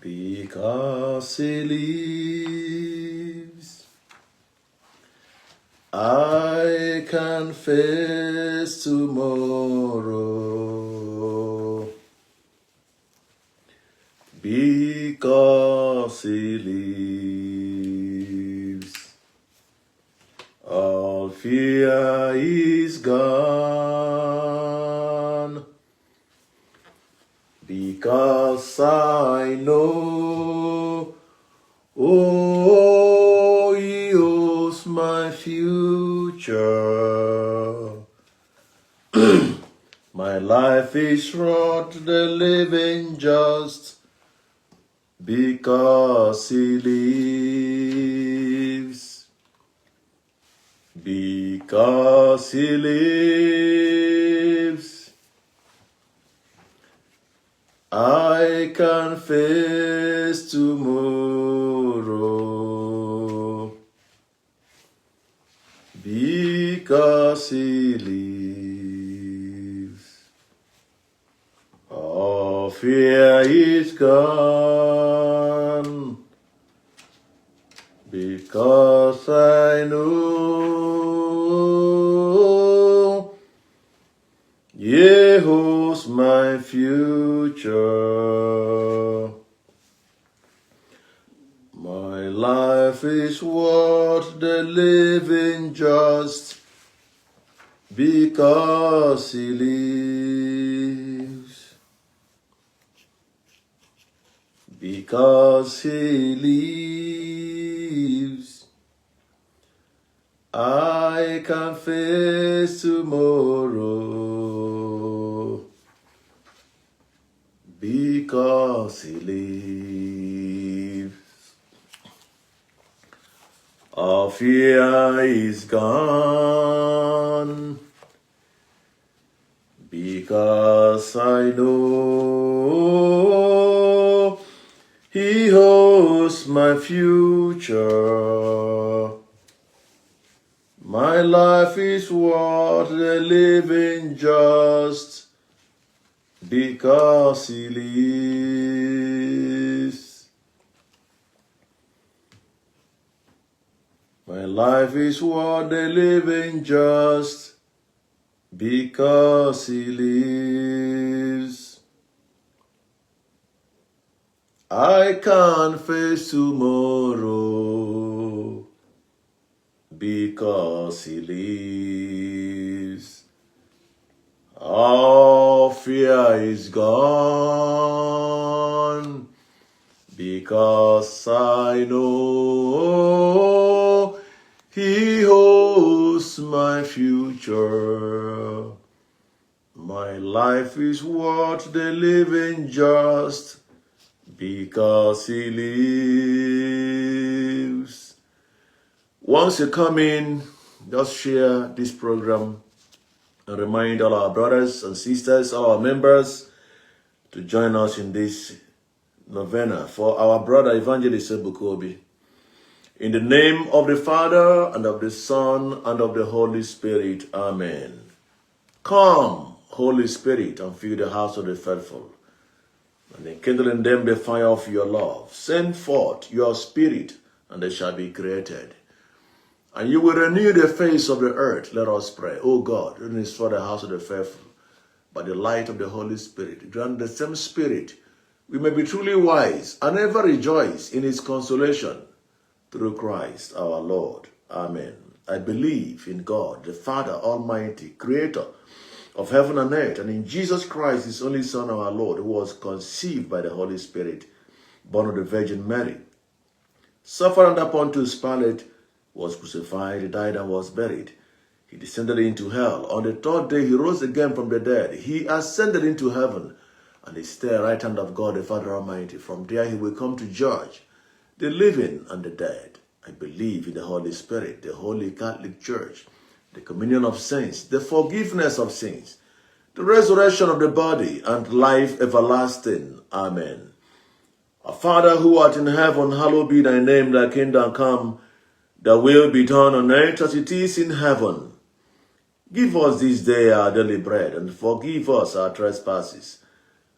because he lives, I can face tomorrow. Because he lives, all fear is gone. Because I know, oh, he owes my future. My life is worth the living just because he lives. Because he lives, I can face tomorrow. Because he lives, all fear is gone. Because I know He holds my future. My life is worth the living just because he lives. Because he lives, I can face tomorrow. Because he lives, all fear is gone. Because I know He holds my future. My life is worth the living just because he lives. My life is worth the living just because he lives. I can face tomorrow because he lives. All fear is gone because I know He holds my future. My life is worth the living just because he lives. Once you come in, just share this program and remind all our brothers and sisters, all our members, to join us in this novena for our brother Evangelist Ebuka Obi. In the name of the Father, and of the Son, and of the Holy Spirit. Amen. Come, Holy Spirit, and fill the house of the faithful, and enkindle in them the fire of your love. Send forth your Spirit, and they shall be created. And you will renew the face of the earth. Let us pray. O God, who is for the house of the faithful, by the light of the Holy Spirit, grant the same Spirit we may be truly wise and ever rejoice in His consolation through Christ our Lord. Amen. I believe in God, the Father Almighty, Creator of heaven and earth, and in Jesus Christ, His only Son, our Lord, who was conceived by the Holy Spirit, born of the Virgin Mary, suffered under Pontius Pilate, was crucified, died, and was buried. He descended into hell. On the third day, He rose again from the dead. He ascended into heaven, and is there at the right hand of God, the Father Almighty. From there, He will come to judge the living and the dead. I believe in the Holy Spirit, the Holy Catholic Church, the communion of saints, the forgiveness of sins, the resurrection of the body, and life everlasting. Amen. Our Father who art in heaven, hallowed be thy name, thy kingdom come, thy will be done on earth as it is in heaven. Give us this day our daily bread, and forgive us our trespasses,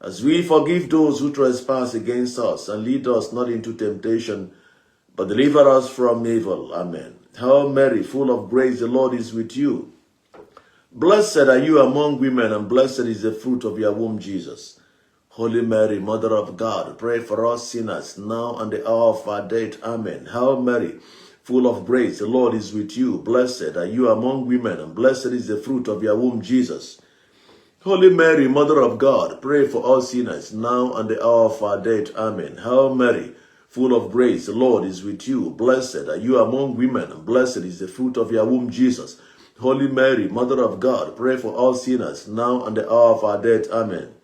as we forgive those who trespass against us, and lead us not into temptation, but deliver us from evil. Amen. Hail Mary, full of grace, the Lord is with you. Blessed are you among women, and blessed is the fruit of your womb, Jesus. Holy Mary, Mother of God, pray for us sinners, now and the hour of our death. Amen. Hail Mary, full of grace, the Lord is with you. Blessed are you among women, and blessed is the fruit of your womb, Jesus. Holy Mary, Mother of God, pray for us sinners, now and the hour of our death. Amen. Hail Mary, full of grace, the Lord is with you. Blessed are you among women, and blessed is the fruit of your womb, Jesus. Holy Mary, Mother of God, pray for all sinners, now and the hour of our death. Amen.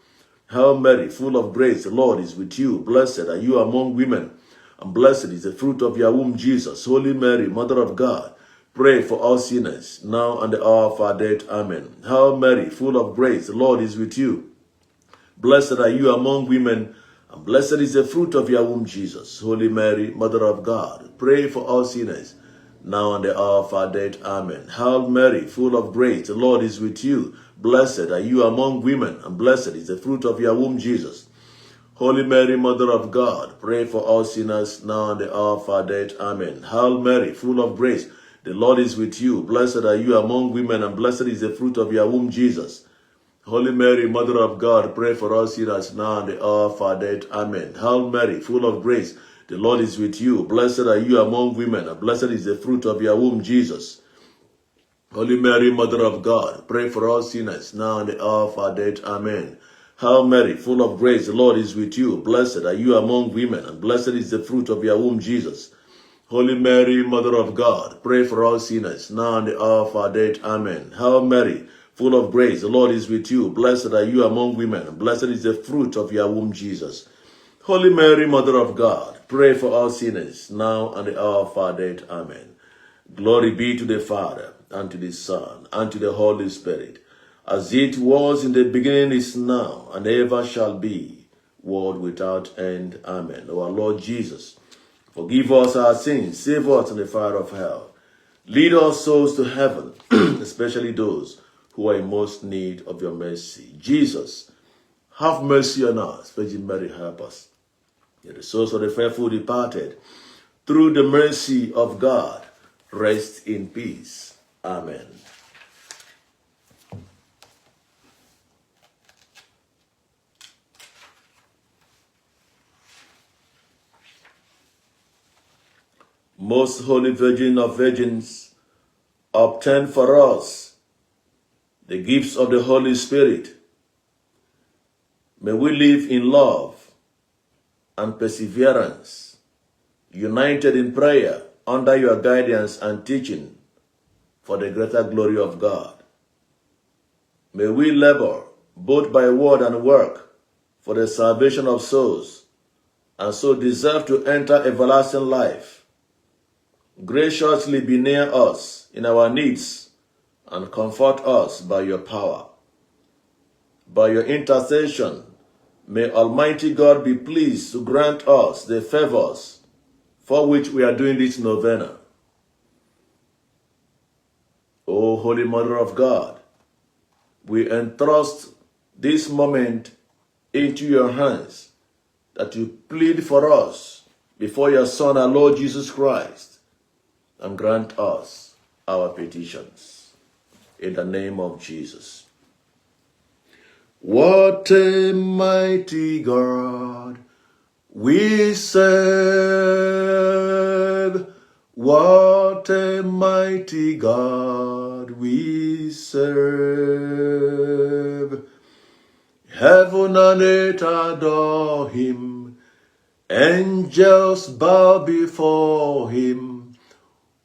Hail Mary, full of grace, the Lord is with you. Blessed are you among women, and blessed is the fruit of your womb, Jesus. Holy Mary, Mother of God, pray for all sinners, now and the hour of our death. Amen. Hail Mary, full of grace, the Lord is with you. Blessed are you among women, and blessed is the fruit of your womb, Jesus. Holy Mary, Mother of God, pray for all sinners, now and the hour of our death. Amen. Hail Mary, full of grace, the Lord is with you. Blessed are you among women, and blessed is the fruit of your womb, Jesus. Holy Mary, Mother of God, pray for all sinners, now and the hour of our death. Amen. Hail Mary, full of grace, the Lord is with you. Blessed are you among women, and blessed is the fruit of your womb, Jesus. Holy Mary, Mother of God, pray for us sinners, now and the hour of our death. Amen. Hail Mary, full of grace, the Lord is with you. Blessed are you among women, and blessed is the fruit of your womb, Jesus. Holy Mary, Mother of God, pray for us sinners, now and the hour of our death. Amen. Hail Mary, full of grace, the Lord is with you. Blessed are you among women, and blessed is the fruit of your womb, Jesus. Holy Mary, Mother of God, pray for all sinners, now and the hour of our death. Amen. Hail Mary, full of grace, the Lord is with you. Blessed are you among women, and blessed is the fruit of your womb, Jesus. Holy Mary, Mother of God, pray for all sinners, now and the hour of our death. Amen. Glory be to the Father, and to the Son, and to the Holy Spirit, as it was in the beginning, is now, and ever shall be, world without end. Amen. O our Lord Jesus, forgive us our sins, save us from the fire of hell. Lead our souls to heaven, especially those who are in most need of your mercy. Jesus, have mercy on us. Virgin Mary, help us. Let the souls of the faithful departed, through the mercy of God, rest in peace. Amen. Most Holy Virgin of Virgins, obtain for us the gifts of the Holy Spirit. May we live in love and perseverance, united in prayer under your guidance and teaching for the greater glory of God. May we labor both by word and work for the salvation of souls, and so deserve to enter everlasting life. Graciously be near us in our needs and comfort us by your power. By your intercession, may Almighty God be pleased to grant us the favors for which we are doing this novena. O Holy Mother of God, we entrust this moment into your hands, that you plead for us before your Son, our Lord Jesus Christ, and grant us our petitions. In the name of Jesus. What a mighty God we serve. What a mighty God we serve. Heaven and earth adore him. Angels bow before him.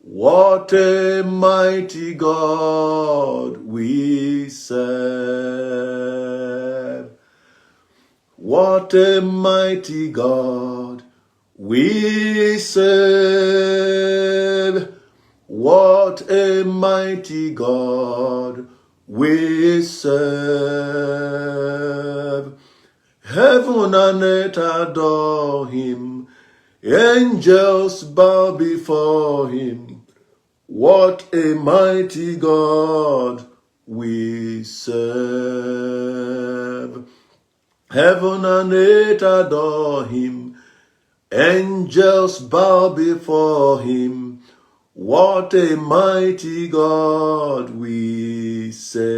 What a mighty God we serve. What a mighty God we serve. What a mighty God we serve. Heaven and earth adore him. Angels bow before him. What a mighty God we serve. Heaven and earth adore him. Angels bow before him. What a mighty God we serve.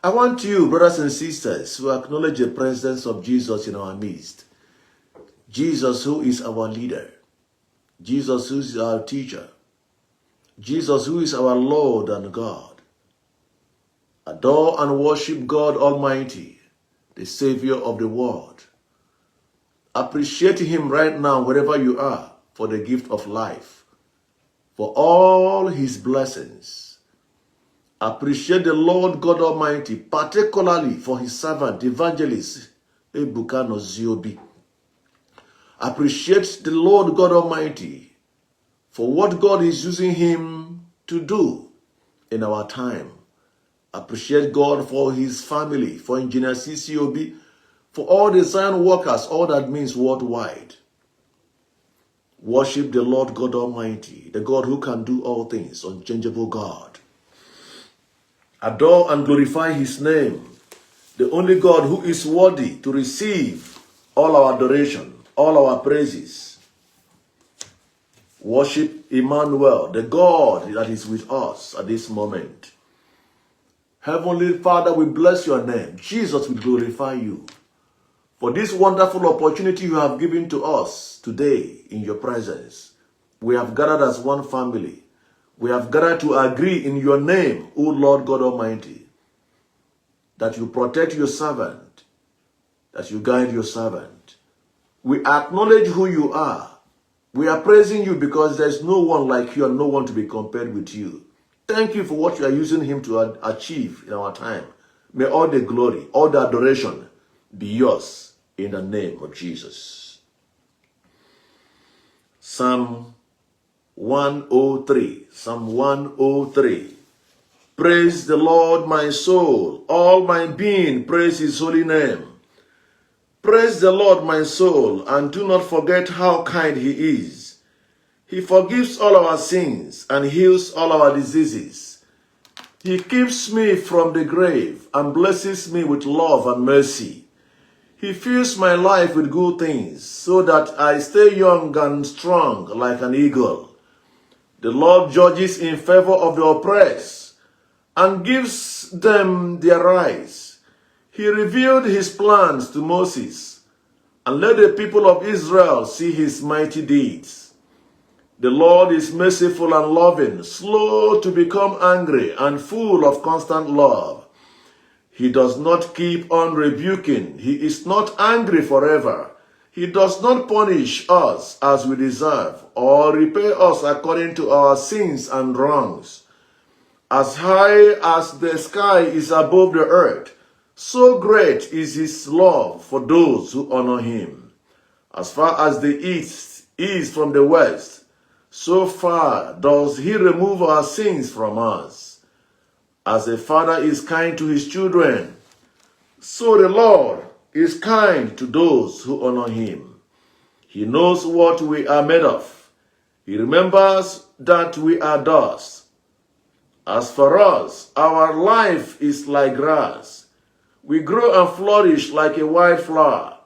I want you, brothers and sisters, to acknowledge the presence of Jesus in our midst. Jesus, who is our leader. Jesus, who is our teacher. Jesus, who is our Lord and God. Adore and worship God Almighty, the Savior of the world. Appreciate him right now, wherever you are, for the gift of life, for all his blessings. Appreciate the Lord God Almighty, particularly for his servant, Evangelist Ebuka Obi. Appreciate the Lord God Almighty for what God is using him to do in our time. Appreciate God for his family, for Engineer CCOB, for all the Zion workers, all that means worldwide. Worship the Lord God Almighty, the God who can do all things, unchangeable God. Adore and glorify his name, the only God who is worthy to receive all our adoration, all our praises. Worship Emmanuel, the God that is with us at this moment. Heavenly Father, we bless your name. Jesus, we glorify you for this wonderful opportunity you have given to us today in your presence. We have gathered as one family. We have gathered to agree in your name, O Lord God Almighty, that you protect your servant, that you guide your servant. We acknowledge who you are. We are praising you because there's no one like you and no one to be compared with you. Thank you for what you are using him to achieve in our time. May all the glory, all the adoration be yours in the name of Jesus. Psalm 103. Psalm 103. Praise the Lord, my soul. All my being, praise his holy name. Praise the Lord, my soul, and do not forget how kind he is. He forgives all our sins and heals all our diseases. He keeps me from the grave and blesses me with love and mercy. He fills my life with good things so that I stay young and strong like an eagle. The Lord judges in favor of the oppressed and gives them their rights. He revealed his plans to Moses and let the people of Israel see his mighty deeds. The Lord is merciful and loving, slow to become angry, and full of constant love. He does not keep on rebuking. He is not angry forever. He does not punish us as we deserve, or repay us according to our sins and wrongs. As high as the sky is above the earth, so great is his love for those who honor him. As far as the east is from the west, so far does he remove our sins from us. As a father is kind to his children, so the Lord is kind to those who honor him. He knows what we are made of. He remembers that we are dust. As for us, our life is like grass. We grow and flourish like a wild flower.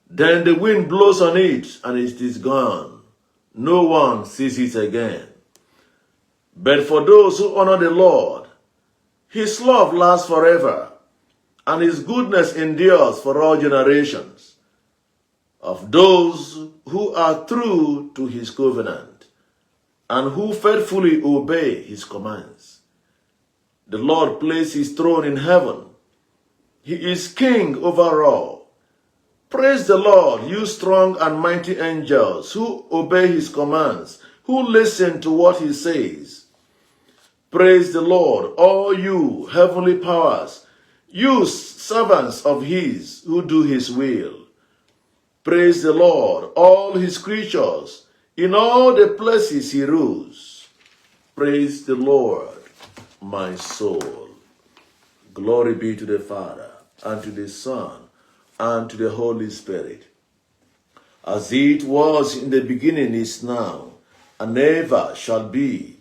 Then the wind blows on it, and it is gone. No one sees it again. But for those who honor the Lord, his love lasts forever, and his goodness endures for all generations. Of those who are true to his covenant, and who faithfully obey his commands. The Lord placed his throne in heaven. He is king over all. Praise the Lord, you strong and mighty angels who obey his commands, who listen to what he says. Praise the Lord, all you heavenly powers, you servants of his who do his will. Praise the Lord, all his creatures, in all the places he rules. Praise the Lord, my soul. Glory be to the Father, and to the Son, and to the Holy Spirit, as it was in the beginning, is now, and ever shall be,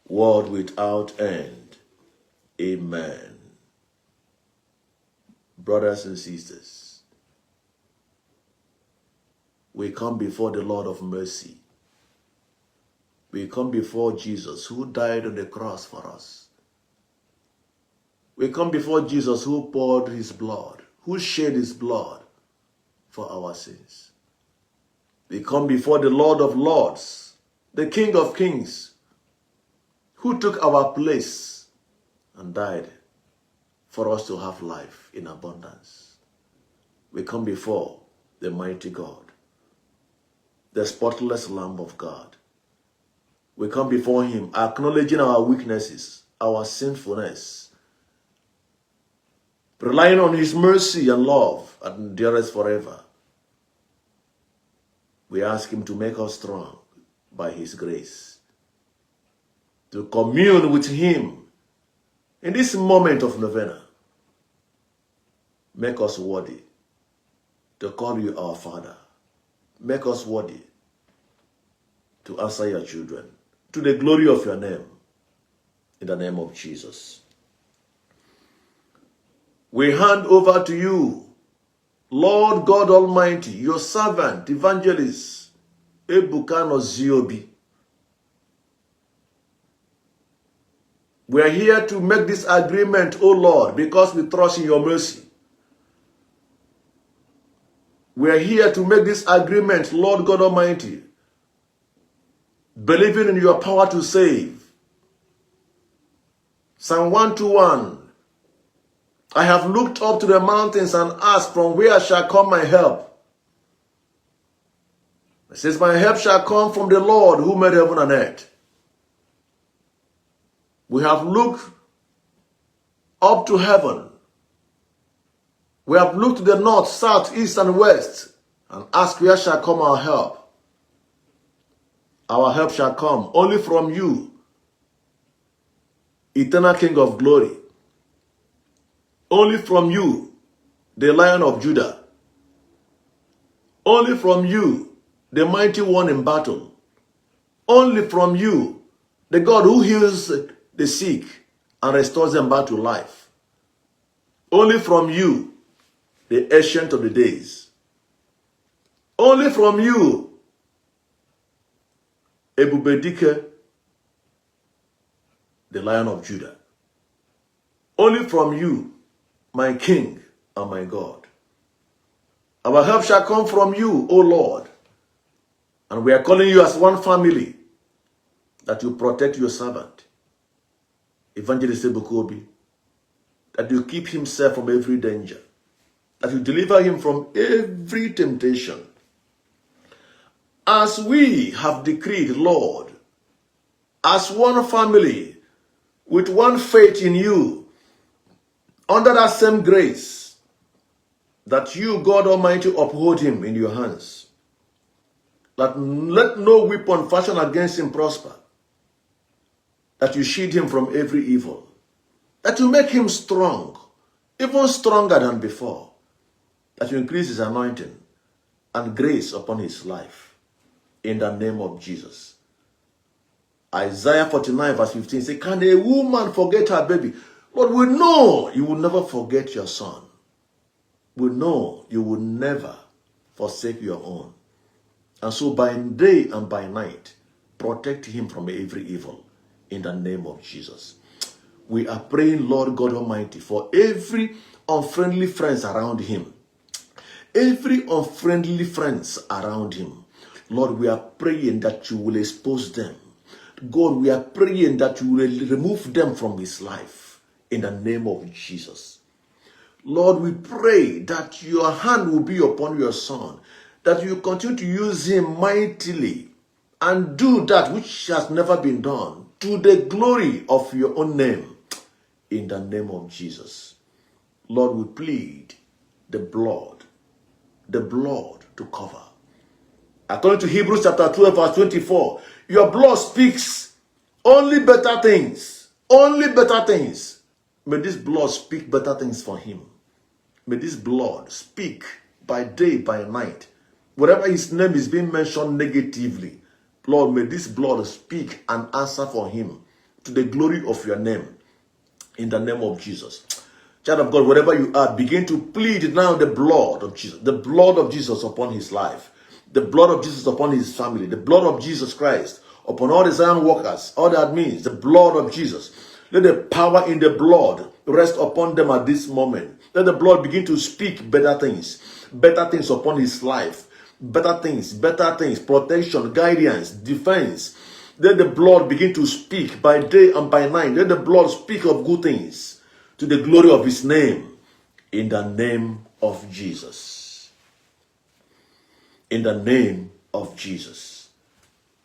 world without end. Amen. brothers and sisters, we come before the Lord of mercy. We come before Jesus who died on the cross for us. We come before Jesus who poured his blood, who shed his blood for our sins. We come before the Lord of Lords, the King of Kings, who took our place and died for us to have life in abundance. We come before the mighty God, the spotless Lamb of God. We come before him acknowledging our weaknesses, our sinfulness, relying on his mercy and love and endurance forever. We ask him to make us strong by his grace, to commune with him in this moment of novena. Make us worthy to call you our Father. Make us worthy to answer your children, to the glory of your name, in the name of Jesus. We hand over to you, Lord God Almighty, your servant, Evangelist Ebuka Obi. We are here to make this agreement, O Lord, because we trust in your mercy. We are here to make this agreement, Lord God Almighty, believing in your power to save. Psalm 121. I have looked up to the mountains and asked, from where shall come my help? It says, my help shall come from the Lord who made heaven and earth. We have looked up to heaven. We have looked to the north, south, east, and west and asked, where shall come our help? Our help shall come only from you, eternal King of glory. Only from you, the Lion of Judah. Only from you, the mighty one in battle. Only from you, the God who heals the sick and restores them back to life. Only from you, the Ancient of the Days. Only from you, Ebubedike, the Lion of Judah. Only from you, my King and my God. Our help shall come from you, O Lord. And we are calling you as one family, that you protect your servant, Evangelist Ebuka Obi, that you keep himself from every danger, that you deliver him from every temptation. As we have decreed, Lord, as one family, with one faith in you, under that same grace, that you, God Almighty, uphold him in your hands. That let no weapon fashioned against him prosper. That you shield him from every evil. That you make him strong, even stronger than before. That you increase his anointing and grace upon his life. In the name of Jesus. Isaiah 49 verse 15 says, can a woman forget her baby? Lord, we know you will never forget your son. We know you will never forsake your own. And so by day and by night, protect him from every evil in the name of Jesus. We are praying, Lord God Almighty, for every unfriendly friends around him. Every unfriendly friends around him. Lord, we are praying that you will expose them. God, we are praying that you will remove them from his life. In the name of Jesus. Lord, we pray that your hand will be upon your son, that you continue to use him mightily and do that which has never been done to the glory of your own name. In the name of Jesus. Lord, we plead the blood to cover. According to Hebrews chapter 12 verse 24, your blood speaks only better things. Only better things. May this blood speak better things for him. May this blood speak by day, by night. Wherever his name is being mentioned negatively, Lord, may this blood speak and answer for him to the glory of your name. In the name of Jesus. Child of God, wherever you are, begin to plead now the blood of Jesus. The blood of Jesus upon his life. The blood of Jesus upon his family. The blood of Jesus Christ upon all the Zion workers. All that means the blood of Jesus. Let the power in the blood rest upon them at this moment. Let the blood begin to speak better things upon his life. Better things, protection, guidance, defense. Let the blood begin to speak by day and by night. Let the blood speak of good things to the glory of his name. In the name of Jesus. In the name of Jesus.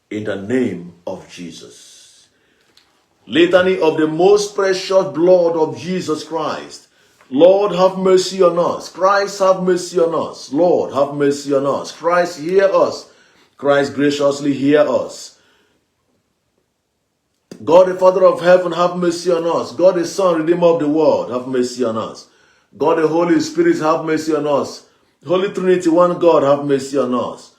In the name of Jesus. Litany of the most precious blood of Jesus Christ. Lord, have mercy on us. Christ, have mercy on us. Lord, have mercy on us. Christ, hear us. Christ, graciously hear us. God, the Father of heaven, have mercy on us. God, the Son, Redeemer of the world, have mercy on us. God, the Holy Spirit, have mercy on us. Holy Trinity, one God, have mercy on us.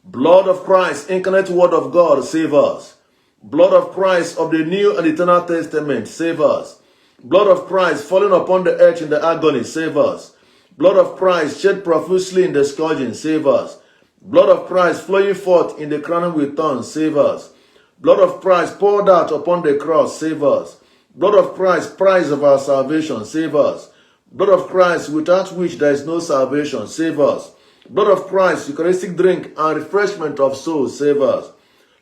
Blood of Christ, incarnate Word of God, save us. Blood of Christ of the New and Eternal Testament, save us. Blood of Christ falling upon the earth in the agony, save us. Blood of Christ shed profusely in the scourging, save us. Blood of Christ flowing forth in the crowning with thorns, save us. Blood of Christ poured out upon the cross, save us. Blood of Christ, price of our salvation, save us. Blood of Christ, without which there is no salvation, save us. Blood of Christ, Eucharistic drink and refreshment of souls, save us.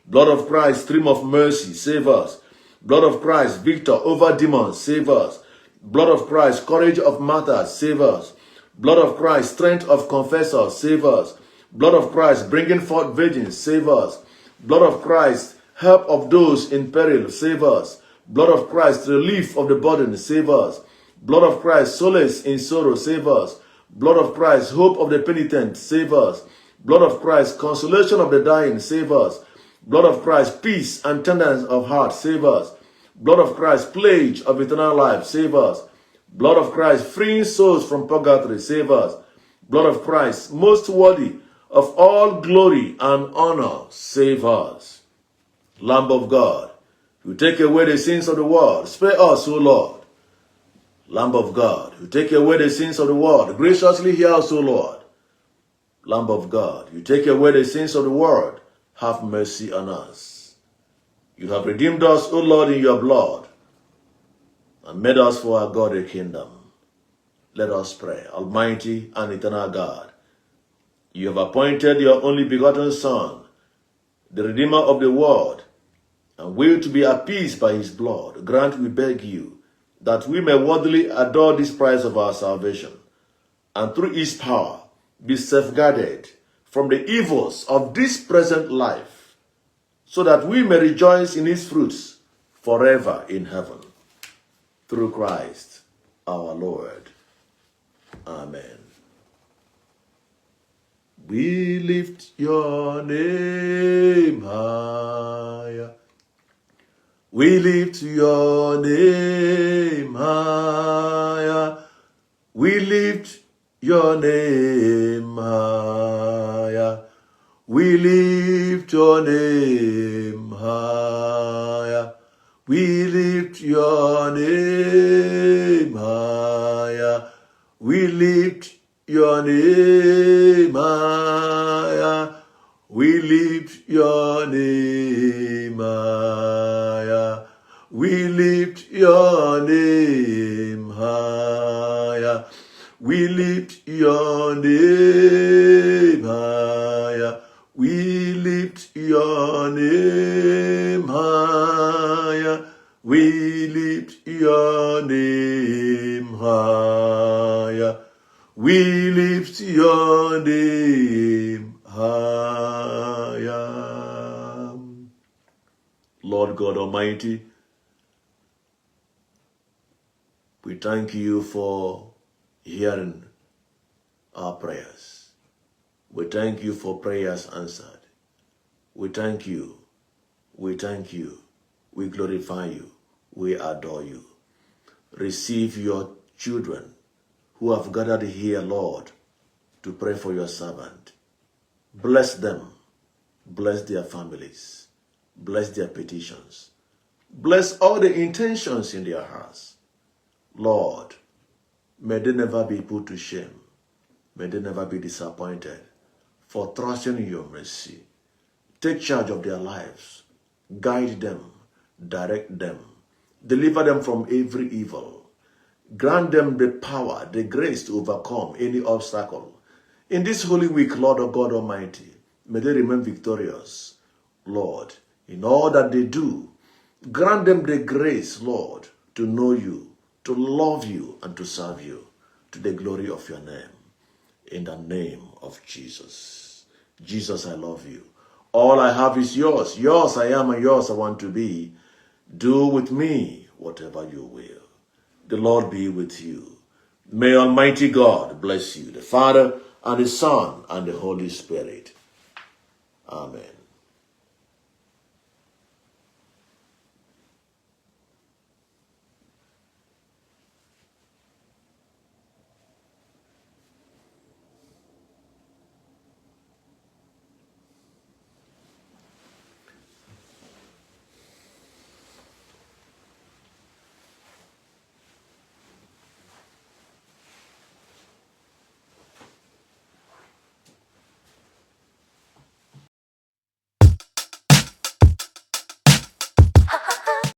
Blood of Christ, stream of mercy, save us. Blood of Christ, victor over demons, save us. Blood of Christ, courage of martyrs, save us. Blood of Christ, strength of confessors, save us. Blood of Christ, bringing forth virgins, save us. Blood of Christ, help of those in peril, save us. Blood of Christ, relief of the burden, save us. Blood of Christ, solace in sorrow, save us. Blood of Christ, hope of the penitent, save us. Blood of Christ, consolation of the dying, save us. Blood of Christ, peace and tenderness of heart, save us. Blood of Christ, pledge of eternal life, save us. Blood of Christ, freeing souls from purgatory, save us. Blood of Christ, most worthy of all glory and honor, save us. Lamb of God, who take away the sins of the world, spare us, O Lord. Lamb of God, who take away the sins of the world, graciously hear us, O Lord. Lamb of God, you take away the sins of the world, have mercy on us. You have redeemed us, O Lord, in your blood, and made us for our God a kingdom. Let us pray. Almighty and eternal God, you have appointed your only begotten Son, the Redeemer of the world, and will to be appeased by his blood. Grant, we beg you, that we may worthily adore this prize of our salvation, and through his power be safeguarded from the evils of this present life, so that we may rejoice in his fruits forever in heaven. Through Christ our Lord. Amen. We lift your name higher. We lift your name higher. We lift your name higher. We lift your name higher. We lift your name higher. We lift your name higher. We lift your name higher. We lift your name higher. We lift your name higher. We lift your name higher. We lift your name higher. We lift your name higher. Lord God Almighty, we thank you for hearing our prayers. We thank you for prayers answered. We thank you. We thank you. We glorify you. We adore you. Receive your children who have gathered here, Lord, to pray for your servant. Bless them. Bless their families. Bless their petitions. Bless all the intentions in their hearts. Lord, May they never be put to shame. May they never be disappointed for trusting in your mercy. Take charge of their lives. Guide them. Direct them. Deliver them from every evil. Grant them the power, the grace to overcome any obstacle. In this Holy Week, Lord of God Almighty, may they remain victorious, Lord, in all that they do. Grant them the grace, Lord, to know you, to love you, and to serve you, to the glory of your name. In the name of Jesus. Jesus, I love you. All I have is yours. Yours I am, and yours I want to be. Do with me whatever you will. The Lord be with you. May Almighty God bless you, the Father, and the Son, and the Holy Spirit. Amen.